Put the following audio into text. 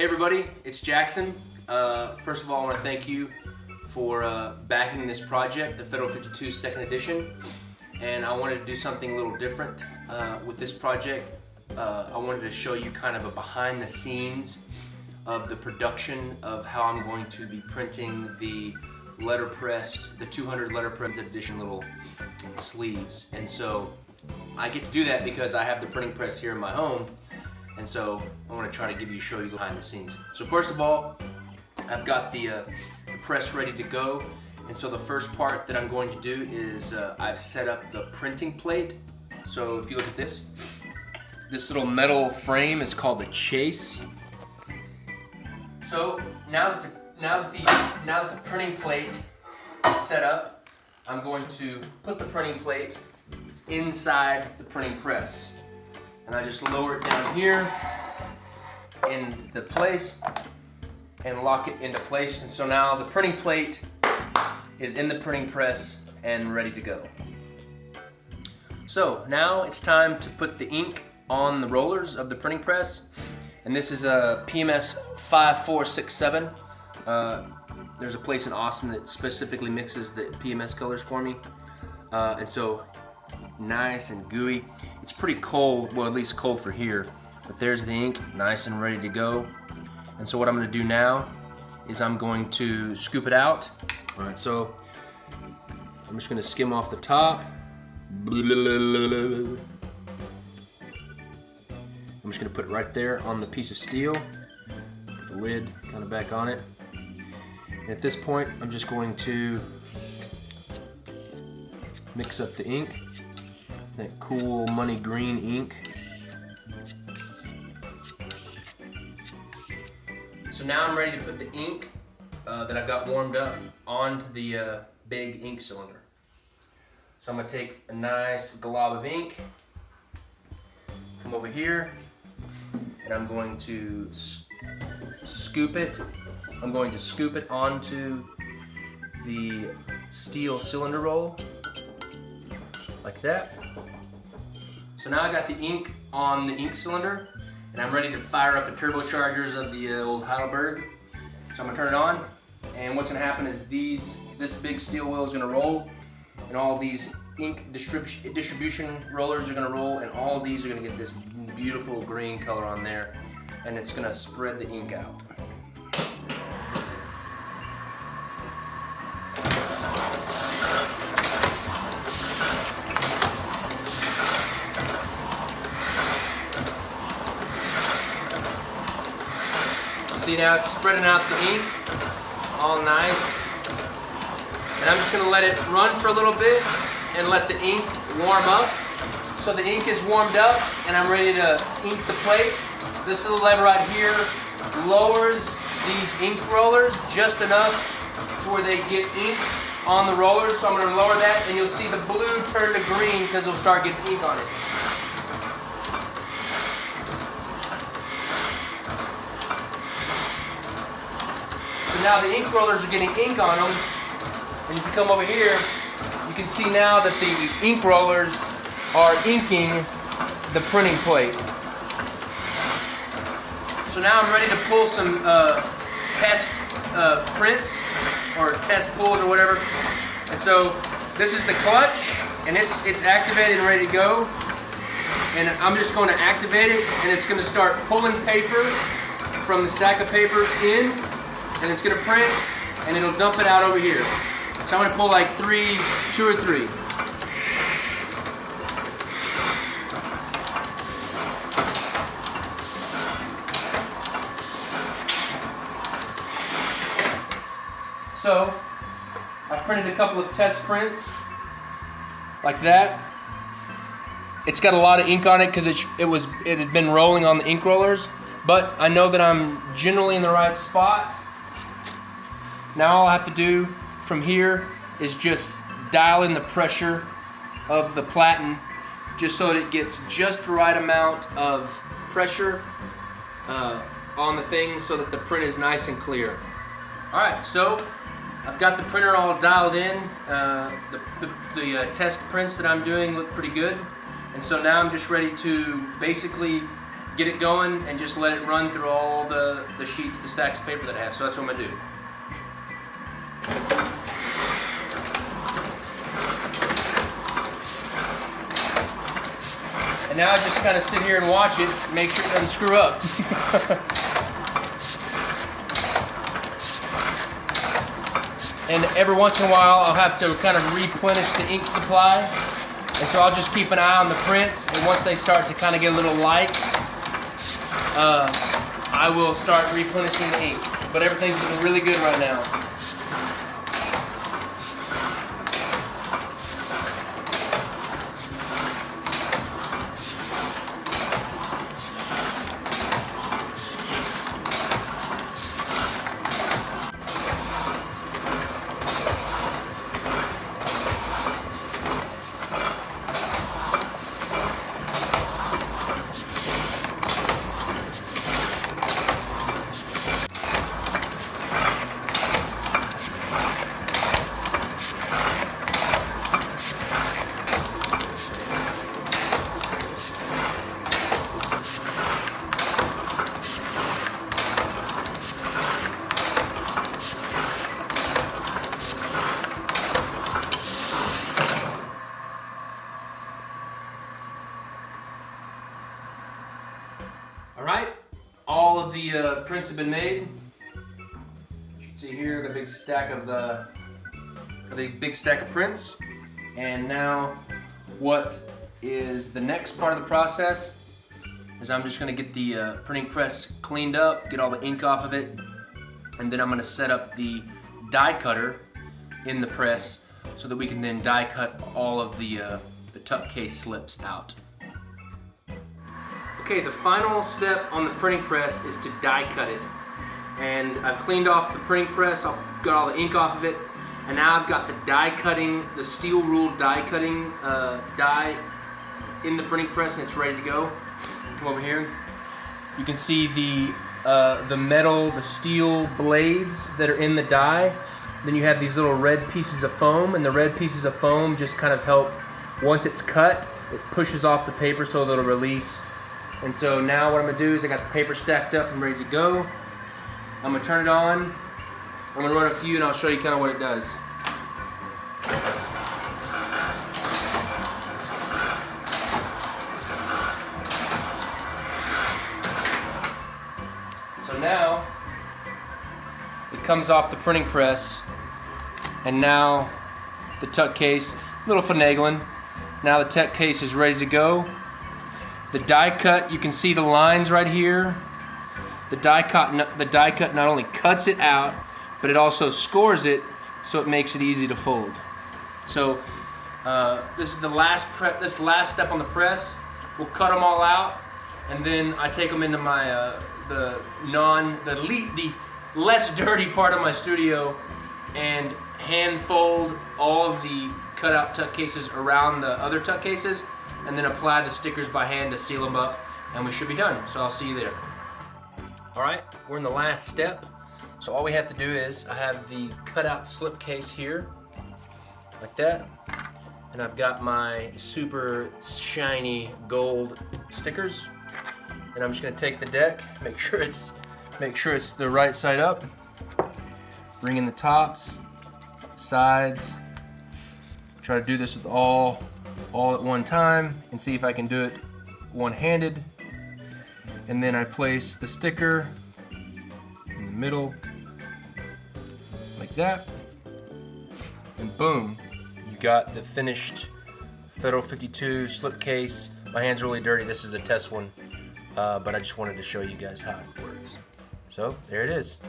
everybody, it's Jackson. First of all, I want to thank you for backing this project, the Federal 52 2nd edition. And I wanted to do something a little different with this project. I wanted to show you kind of a behind the scenes of the production of how I'm going to be printing the letterpressed, the 200 letterpressed edition little sleeves. And so I get to do that because I have the printing press here in my home. And so I want to try to show you behind the scenes. So first of all, I've got the press ready to go. And so the first part that I'm going to do is I've set up the printing plate. So if you look at this little metal frame is called the chase. So now that the printing plate is set up, I'm going to put the printing plate inside the printing press. And I just lower it down here into place and lock it into place. And so now the printing plate is in the printing press and ready to go. So now it's time to put the ink on the rollers of the printing press. And this is a PMS 5467. There's a place in Austin that specifically mixes the PMS colors for me. And so nice and gooey. It's pretty cold, well at least cold for here, but there's the ink, nice and ready to go. And so what I'm going to do now is I'm going to scoop it out. All right, so I'm just going to skim off the top. I'm just going to put it right there on the piece of steel. Put the lid kind of back on it. And at this point, I'm just going to mix up the ink. That cool money green ink. So now I'm ready to put the ink that I've got warmed up onto the big ink cylinder. So I'm going to take a nice glob of ink, come over here, and I'm going to scoop it. I'm going to scoop it onto the steel cylinder roll, like that. So now I got the ink on the ink cylinder, and I'm ready to fire up the turbochargers of the old Heidelberg. So I'm gonna turn it on, and what's gonna happen is this big steel wheel is gonna roll, and all these ink distribution rollers are gonna roll, and all of these are gonna get this beautiful green color on there, and it's gonna spread the ink out. See, now it's spreading out the ink, all nice. And I'm just gonna let it run for a little bit and let the ink warm up. So the ink is warmed up and I'm ready to ink the plate. This little lever right here lowers these ink rollers just enough to where they get ink on the rollers. So I'm gonna lower that and you'll see the blue turn to green because it'll start getting ink on it. Now the ink rollers are getting ink on them, and if you come over here, you can see now that the ink rollers are inking the printing plate. So now I'm ready to pull some test prints, or test pulls or whatever. And so this is the clutch, and it's activated and ready to go. And I'm just going to activate it, and it's going to start pulling paper from the stack of paper in. And it's going to print, and it'll dump it out over here. So I'm going to pull like 2 or 3. So I've printed a couple of test prints like that. It's got a lot of ink on it because it had been rolling on the ink rollers, but I know that I'm generally in the right spot. Now all I have to do from here is just dial in the pressure of the platen just so that it gets just the right amount of pressure on the thing so that the print is nice and clear. Alright, so I've got the printer all dialed in. The test prints that I'm doing look pretty good. And so now I'm just ready to basically get it going and just let it run through all the sheets, the stacks of paper that I have. So that's what I'm gonna do. And now I just kind of sit here and watch it, make sure it doesn't screw up. And every once in a while, I'll have to kind of replenish the ink supply. And so I'll just keep an eye on the prints, and once they start to kind of get a little light, I will start replenishing the ink. But everything's looking really good right now. Alright, all of the prints have been made. You can see here, got a big stack of prints. And now, what is the next part of the process is I'm just going to get the printing press cleaned up, get all the ink off of it, and then I'm going to set up the die cutter in the press so that we can then die cut all of the tuck case slips out. Okay, the final step on the printing press is to die cut it. And I've cleaned off the printing press, I've got all the ink off of it, and now I've got the die cutting, the steel ruled die cutting die in the printing press, and it's ready to go. Come over here. You can see the metal, the steel blades that are in the die. Then you have these little red pieces of foam, and the red pieces of foam just kind of help, once it's cut, it pushes off the paper so that it'll release. And so now what I'm gonna do is I got the paper stacked up and ready to go. I'm gonna turn it on. I'm gonna run a few and I'll show you kind of what it does. So now it comes off the printing press, and now the tuck case, a little finagling. Now the tuck case is ready to go. The die cut, you can see the lines right here. The die cut not only cuts it out, but it also scores it, so it makes it easy to fold. So this is the last step on the press. We'll cut them all out, and then I take them into my the less dirty part of my studio, and hand fold all of the cutout tuck cases around the other tuck cases, and then apply the stickers by hand to seal them up, and we should be done. So I'll see you there. All right, we're in the last step. So all we have to do is, I have the cutout slip case here, like that, and I've got my super shiny gold stickers, and I'm just gonna take the deck, make sure it's the right side up, bring in the tops, sides, try to do this with all at one time and see if I can do it one-handed. And then I place the sticker in the middle like that, and boom, you got the finished Federal 52 slipcase. My hand's really dirty, this is a test one, but I just wanted to show you guys how it works. So there it is.